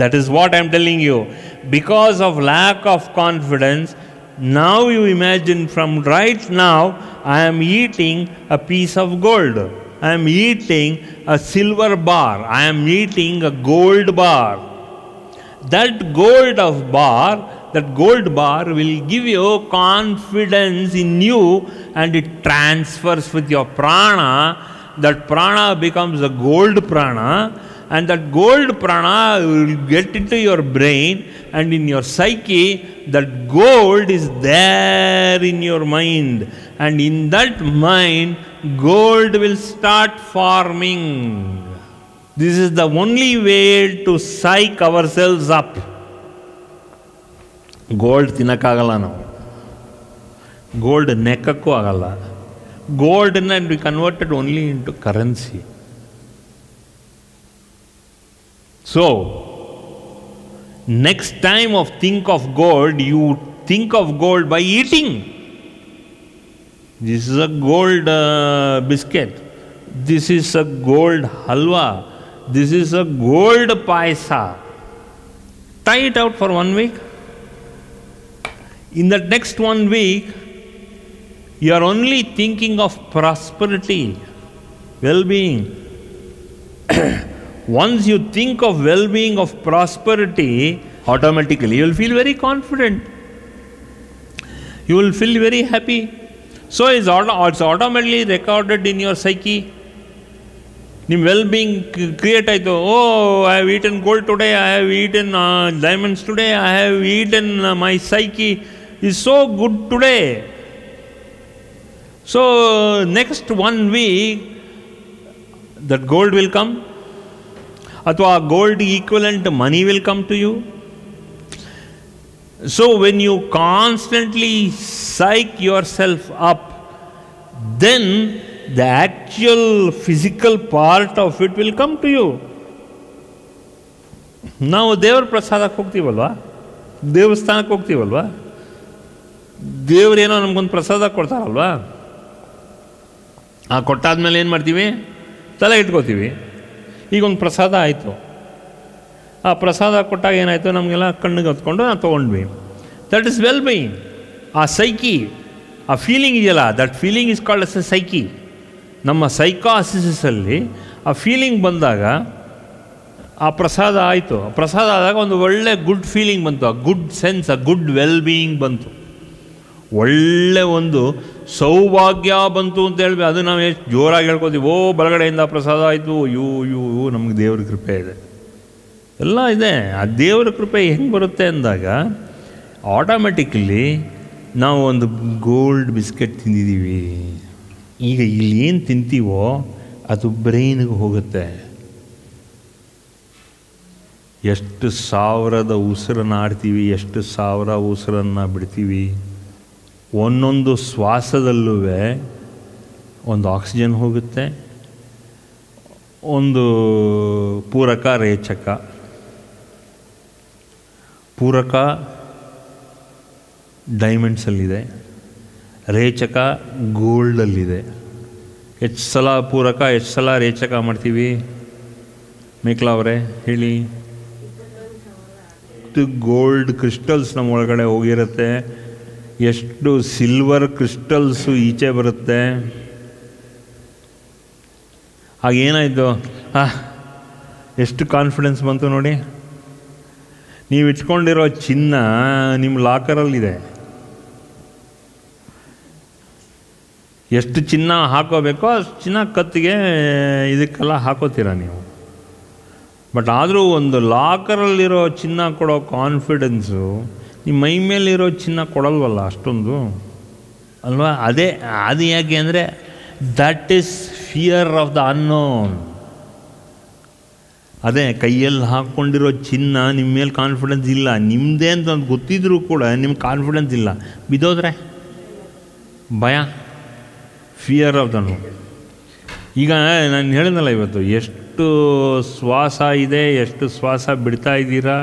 That is what I am telling you. Because of lack of confidence, now you imagine from right now, I am eating a piece of gold. I am eating a silver bar. I am eating a gold bar. That gold bar will give you confidence in you, and it transfers with your prana. That prana becomes a gold prana, and that gold prana will get into your brain and in your psyche. That gold is there in your mind, and in that mind, gold will start forming. This is the only way to psych ourselves up. Gold ತಿನ್ನಕ್ಕಾಗಲ್ಲ ನಾವು, gold ನೆಕ್ಕಕ್ಕೂ ಆಗಲ್ಲ. Gold and we converted only into currency. So, next time of think of gold, you think of gold by eating. This is a gold biscuit. This is a gold halwa. This is a gold paisa. Try it out for 1 week. In the next 1 week, you are only thinking of prosperity, well-being. Once you think of well-being, of prosperity, automatically you will feel very confident. You will feel very happy. So it's automatically recorded in your psyche. ನಿಮ್ಮ well-being create ಆಯಿತು. Oh, I have eaten gold today, I have eaten diamonds today, I have eaten my psyche is so good today. So next 1 week, that gold will come. Athwa gold equivalent money will come to you. So when you constantly psych yourself up, then the actual physical part of it will come to you. ನಾವು ದೇವರ ಪ್ರಸಾದಕ್ಕೆ ಹೋಗ್ತೀವಲ್ವಾ, ದೇವಸ್ಥಾನಕ್ಕೆ ಹೋಗ್ತೀವಲ್ವಾ, ದೇವರೇನೋ ನಮಗೊಂದು ಪ್ರಸಾದ ಕೊಡ್ತಾರಲ್ವಾ, ಆ ಕೊಟ್ಟಾದ್ಮೇಲೆ ಏನು ಮಾಡ್ತೀವಿ, ತಲೆ ಇಟ್ಕೋತೀವಿ. ಈಗ ಒಂದು ಪ್ರಸಾದ ಆಯಿತು, ಆ ಪ್ರಸಾದ ಕೊಟ್ಟಾಗ ಏನಾಯಿತು, ನಮಗೆಲ್ಲ ಕಣ್ಣಿಗೆ ಹೊತ್ಕೊಂಡು ನಾವು ತೊಗೊಂಡ್ವಿ. That is well being. ಆ ಸೈಕಿ, ಆ ಫೀಲಿಂಗ್ ಇದೆಯಲ್ಲ, that feeling is called as A psyche. ನಮ್ಮ ಸೈಕಾಸಿಸಲ್ಲಿ ಆ ಫೀಲಿಂಗ್ ಬಂದಾಗ, ಆ ಪ್ರಸಾದ ಆಯಿತು, ಪ್ರಸಾದ ಆದಾಗ ಒಂದು ಒಳ್ಳೆ ಗುಡ್ ಫೀಲಿಂಗ್ ಬಂತು, ಆ ಗುಡ್ ಸೆನ್ಸ್, ಆ ಗುಡ್ ವೆಲ್ ಬೀಯಿಂಗ್ ಬಂತು, ಒಳ್ಳೆ ಒಂದು ಸೌಭಾಗ್ಯ ಬಂತು ಅಂತ ಹೇಳ್ಬೇಕು. ಅದು ನಾವು ಎಷ್ಟು ಜೋರಾಗಿ ಹೇಳ್ಕೊತೀವಿ, ಓ ಬಲಗಡೆಯಿಂದ ಪ್ರಸಾದ ಆಯಿತು, ಯೂ ನಮಗೆ ದೇವ್ರ ಕೃಪೆ ಇದೆ, ಎಲ್ಲ ಇದೆ. ಆ ದೇವರ ಕೃಪೆ ಹೆಂಗೆ ಬರುತ್ತೆ ಅಂದಾಗ ಆಟೋಮೆಟಿಕಲಿ ನಾವು ಒಂದು ಗೋಲ್ಡ್ ಬಿಸ್ಕೆಟ್ ತಿಂದಿದ್ದೀವಿ. ಈಗ ಇಲ್ಲಿ ಏನು ತಿಂತೀವೋ ಅದು ಬ್ರೈನ್ಗೆ ಹೋಗುತ್ತೆ. ಎಷ್ಟು ಸಾವಿರದ ಉಸಿರನ್ನು ಆಡ್ತೀವಿ, ಎಷ್ಟು ಸಾವಿರ ಉಸಿರನ್ನು ಬಿಡ್ತೀವಿ. ಒಂದೊಂದು ಶ್ವಾಸದಲ್ಲೂ ಒಂದು ಆಕ್ಸಿಜನ್ ಹೋಗುತ್ತೆ, ಒಂದು ಪೂರಕ ರೇಚಕ. ಪೂರಕ ಡೈಮಂಡ್ಸಲ್ಲಿದೆ, ರೇಚಕ ಗೋಲ್ಡಲ್ಲಿದೆ. ಎಷ್ಟು ಸಲ ಪೂರಕ ಎಷ್ಟು ಸಲ ರೇಚಕ ಮಾಡ್ತೀವಿ ಮೇಕ್ಲಾ ಅವರೇ ಹೇಳಿ? ಎಷ್ಟು ಗೋಲ್ಡ್ ಕ್ರಿಸ್ಟಲ್ಸ್ ನಮ್ಮ ಒಳಗಡೆ ಹೋಗಿರುತ್ತೆ, ಎಷ್ಟು ಸಿಲ್ವರ್ ಕ್ರಿಸ್ಟಲ್ಸು ಈಚೆ ಬರುತ್ತೆ. ಹಾಗೇನಾಯಿತು, ಎಷ್ಟು ಕಾನ್ಫಿಡೆನ್ಸ್ ಬಂತು ನೋಡಿ. ನೀವು ಇಟ್ಕೊಂಡಿರೋ ಚಿನ್ನ ನಿಮ್ಮ ಲಾಕರಲ್ಲಿದೆ. ಎಷ್ಟು ಚಿನ್ನ ಹಾಕೋಬೇಕೋ ಅಷ್ಟು ಚಿನ್ನ ಕತ್ತಿಗೆ ಇದಕ್ಕೆಲ್ಲ ಹಾಕೋತೀರ ನೀವು. ಬಟ್ ಆದರೂ ಒಂದು ಲಾಕರಲ್ಲಿರೋ ಚಿನ್ನ ಕೊಡೋ ಕಾನ್ಫಿಡೆನ್ಸು ನಿಮ್ಮ ಮೈ ಮೇಲಿರೋ ಚಿನ್ನ ಕೊಡಲ್ವಲ್ಲ ಅಷ್ಟೊಂದು ಅಲ್ವಾ? ಅದು ಯಾಕೆ ಅಂದರೆ that is fear of the unknown. ಅದೇ ಕೈಯಲ್ಲಿ ಹಾಕ್ಕೊಂಡಿರೋ ಚಿನ್ನ ನಿಮ್ಮ ಮೇಲೆ ಕಾನ್ಫಿಡೆನ್ಸ್ ಇಲ್ಲ, ನಿಮ್ಮದೇ ಅಂತ ಒಂದು ಗೊತ್ತಿದ್ರೂ ಕೂಡ ನಿಮ್ಗೆ ಕಾನ್ಫಿಡೆನ್ಸ್ ಇಲ್ಲ. ಬಿದ್ದೋದ್ರೆ ಭಯ, ಫಿಯರ್ ಆಫ್ ದ ನೋನ್. ಈಗ ನಾನು ಹೇಳಿದ್ನಲ್ಲ ಇವತ್ತು, ಎಷ್ಟು ಶ್ವಾಸ ಇದೆ, ಎಷ್ಟು ಶ್ವಾಸ ಬಿಡ್ತಾ ಇದ್ದೀರಾ,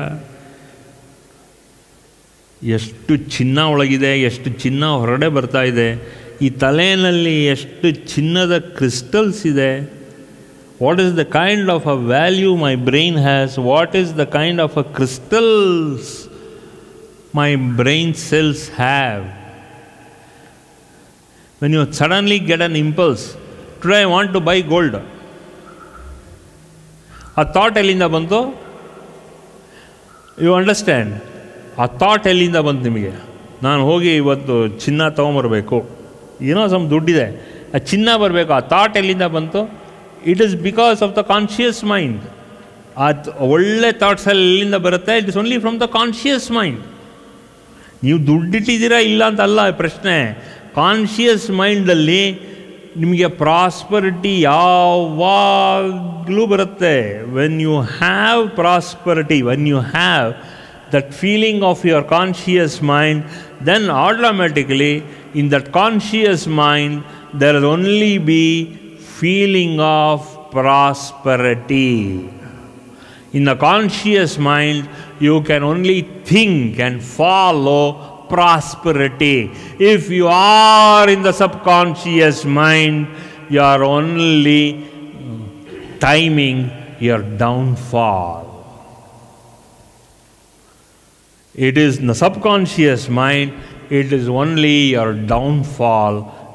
ಎಷ್ಟು ಚಿನ್ನ ಒಳಗಿದೆ, ಎಷ್ಟು ಚಿನ್ನ ಹೊರಗಡೆ ಬರ್ತಾ ಇದೆ, ಈ ತಲೆಯಲ್ಲಿ ಎಷ್ಟು ಚಿನ್ನದ ಕ್ರಿಸ್ಟಲ್ಸ್ ಇದೆ, what is the kind of a value my brain has, what is the kind of a crystals my brain cells have. When you suddenly get an impulse, today I want to buy gold. A thought ಎಲ್ಲಿಂದ ಬಂತು? You understand? ಆ thought ಎಲ್ಲಿಂದ ಬಂತು ನಿಮಗೆ? ನಾನು ಹೋಗಿ ಇವತ್ತು ಚಿನ್ನ ತೊಗೊಂಬರ್ಬೇಕು, ಏನೋ ಸಮ್ ದುಡ್ಡಿದೆ, ಆ ಚಿನ್ನ ಬರಬೇಕು, ಆ ಥಾಟ್ ಎಲ್ಲಿಂದ ಬಂತು? It is because of the conscious mind. ಆ ಒಳ್ಳೆ ಥಾಟ್ಸ್ ಎಲ್ಲಿಂದ ಬರುತ್ತೆ? It is only from the conscious mind. ನೀವು ದುಡ್ಡಿಟ್ಟಿದ್ದೀರಾ ಇಲ್ಲ ಅಂತಲ್ಲ ಪ್ರಶ್ನೆ. ಕಾನ್ಷಿಯಸ್ ಮೈಂಡಲ್ಲಿ ನಿಮಗೆ ಪ್ರಾಸ್ಪರಿಟಿ ಯಾವಾಗಲೂ ಬರುತ್ತೆ. When you have prosperity, when you have that feeling of your conscious mind, then automatically in that conscious mind there will only be feeling of prosperity. In the conscious mind you can only think and follow prosperity. If you are in the subconscious mind, you are only timing your downfall. It is in the subconscious mind, it is only your downfall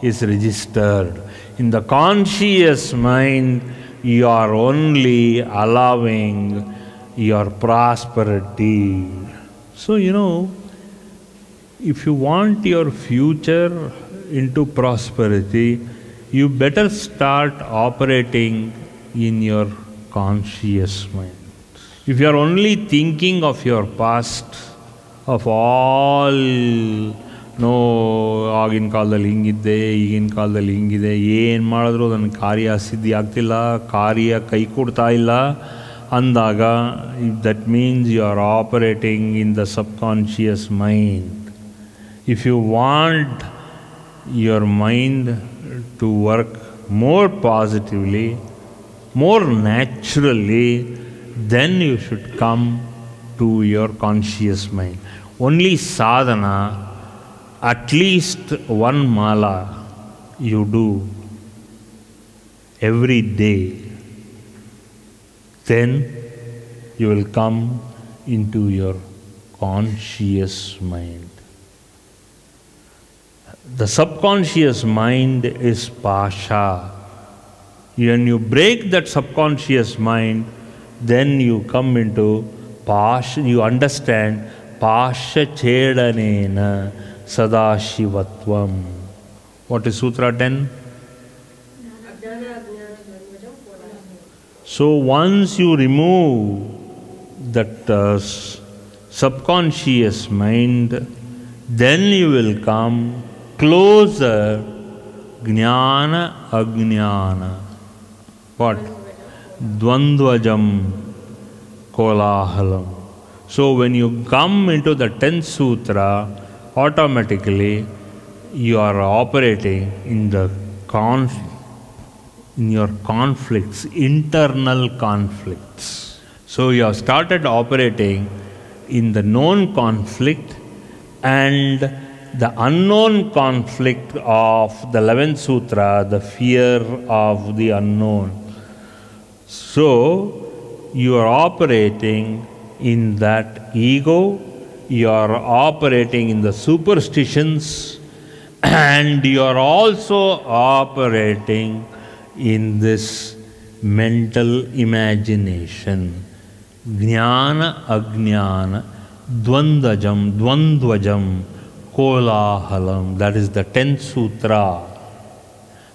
is registered. In the conscious mind, you are only allowing your prosperity. So, if you want your future into prosperity, you better start operating in your conscious mind. If you are only thinking of your past, of all, ಆಗಿನ ಕಾಲದಲ್ಲಿ ಹಿಂಗಿದ್ದೆ, ಈಗಿನ ಕಾಲದಲ್ಲಿ ಹಿಂಗಿದೆ, ಏನು ಮಾಡಿದ್ರು ನನ್ನ ಕಾರ್ಯ ಸಿದ್ಧಿ ಆಗ್ತಿಲ್ಲ, ಕಾರ್ಯ ಕೈ ಕೊಡ್ತಾ ಇಲ್ಲ ಅಂದಾಗ, that means you are operating in the subconscious mind. If you want your mind to work more positively, more naturally, then you should come to your conscious mind. Only sadhana, at least one mala you do every day, then you will come into your conscious mind. The subconscious mind is pasha. When you break that subconscious mind, then you come into pasha. You understand pasha chedanena sadashivatvam. What is Sutra 10? So once you remove that subconscious mind, then you will come closer jnana ajnana. What? Dvandvajam kolahalam. So when you come into the 10th sutra, automatically you are operating in the in your conflicts, internal conflicts. So you have started operating in the known conflict and the unknown conflict of the 11th sutra, the fear of the unknown. So you are operating in that ego, you are operating in the superstitions, and you are also operating in this mental imagination. Jnana ajnana dvandvajam kolahalam. That is the 10th sutra,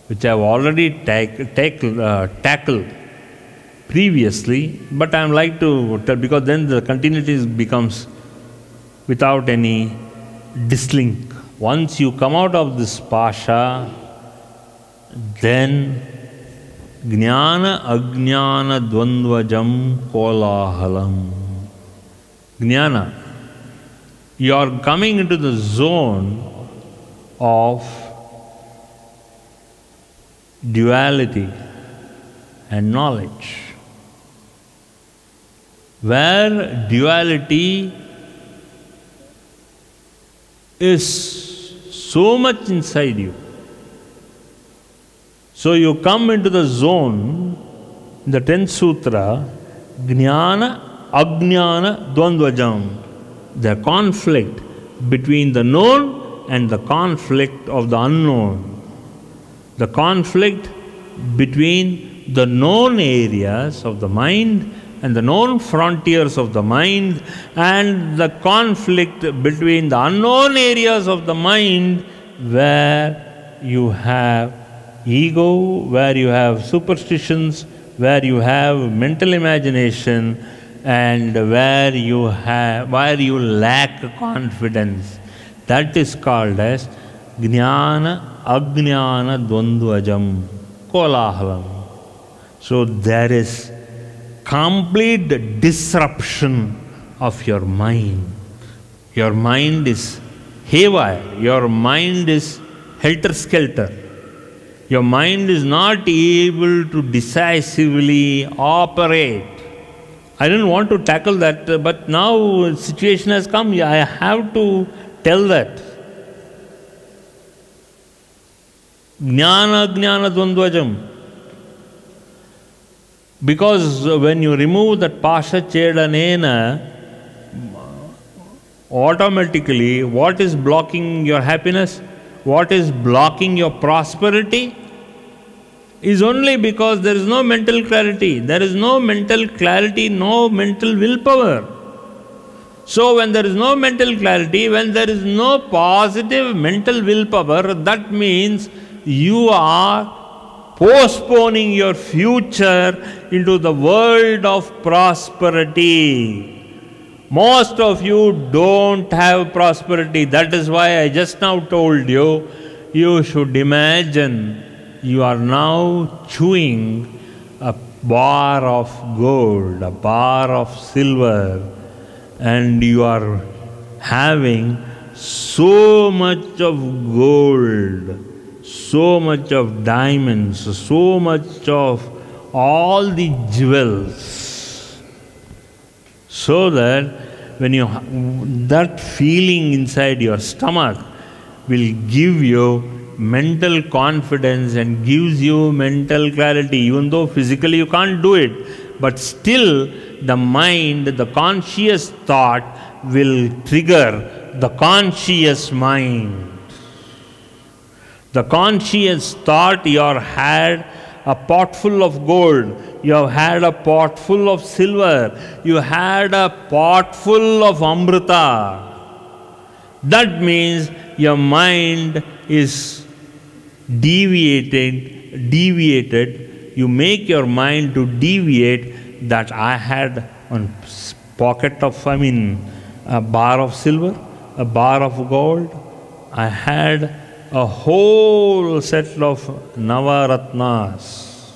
which I have already tackled previously, but I am like to tell, because then the continuity becomes without any dislink. Once you come out of this pasha, then jnana ajnana dvandvajam kolahalam. Jnana, you are coming into the zone of duality and knowledge, where duality is so much inside you. So you come into the zone In the 10th sutra, Jnana Ajnana Dvandvajam, the conflict between the known and the conflict of the unknown. The conflict between the known areas of the mind and the known frontiers of the mind, and the conflict between the unknown areas of the mind where you have ego, where you have superstitions, where you have mental imagination, and where you lack confidence. That is called as Jnana Ajnana Dvandvajam, Kolahalam. So there is complete disruption of your mind. Your mind is haywire. Your mind is helter-skelter. Your mind is not able to decisively operate. I didn't want to tackle that, but now situation has come. I have to tell that. Jnana Jnana Dvandvajam. Because when you remove that Pasha Chedanena, automatically what is blocking your happiness, what is blocking your prosperity, is only because there is no mental clarity. There is no mental clarity, no mental willpower. So when there is no mental clarity, when there is no positive mental willpower, that means you are postponing your future into the world of prosperity. Most of you don't have prosperity. That is why I just now told you, you should imagine you are now chewing a bar of gold, a bar of silver, and you are having so much of gold, so much of diamonds, so much of all the jewels, so that when you that feeling inside your stomach will give you mental confidence and gives you mental clarity, even though physically you can't do it, but still the mind, the conscious thought will trigger the conscious mind. The conscious thought, you have had a pot full of gold, you have had a pot full of silver, you had a pot full of amrita. That means your mind is deviated, you make your mind to deviate that I had one pocket of, a bar of silver, a bar of gold, I had a whole set of Navaratnas.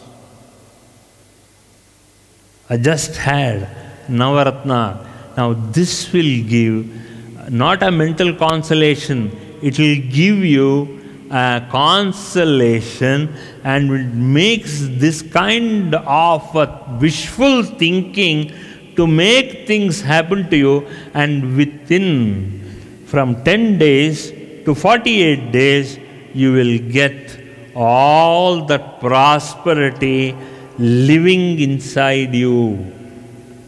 I just had Navaratna. Now this will give not a mental consolation, it will give you a consolation, and it makes this kind of a wishful thinking to make things happen to you, and within from 10 days to 48 days, you will get all that prosperity living inside you.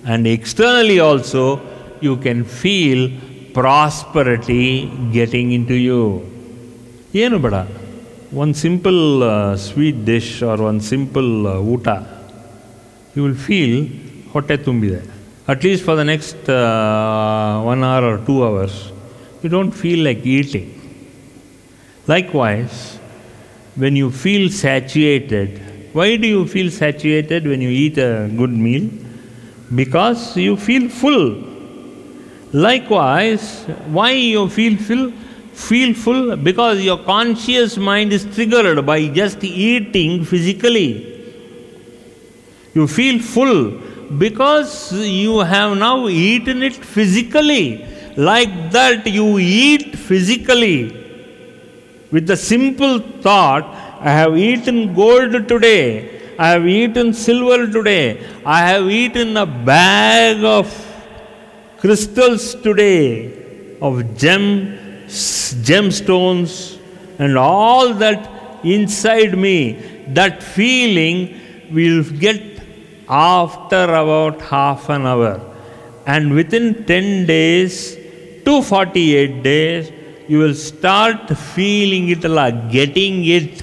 And externally also, you can feel prosperity getting into you. Yenu bada? One simple sweet dish or one simple uta, you will feel hotte tumbide. At least for the next 1 hour or 2 hours, you don't feel like eating. Likewise, when you feel satiated, why do you feel satiated when you eat a good meal? Because you feel full. Likewise, why you feel full? Because your conscious mind is triggered by just eating physically. You feel full because you have now eaten it physically. Like that, you eat physically. With the simple thought, I have eaten gold today, I have eaten silver today, I have eaten a bag of crystals today, of gemstones, and all that inside me, that feeling will get after about half an hour. And within 10 days to 48 days, you will start feeling it, like getting it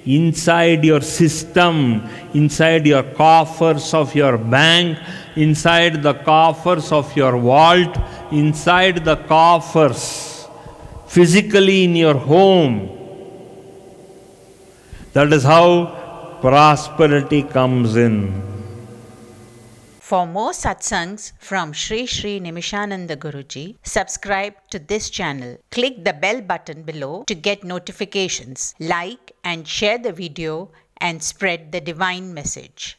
inside your system, inside your coffers of your bank, inside the coffers of your vault, inside the coffers, physically in your home. That is how prosperity comes in. For more satsangs from Sri Sri Nimishananda Guruji, subscribe to this channel. Click the bell button below to get notifications. Like and share the video and spread the divine message.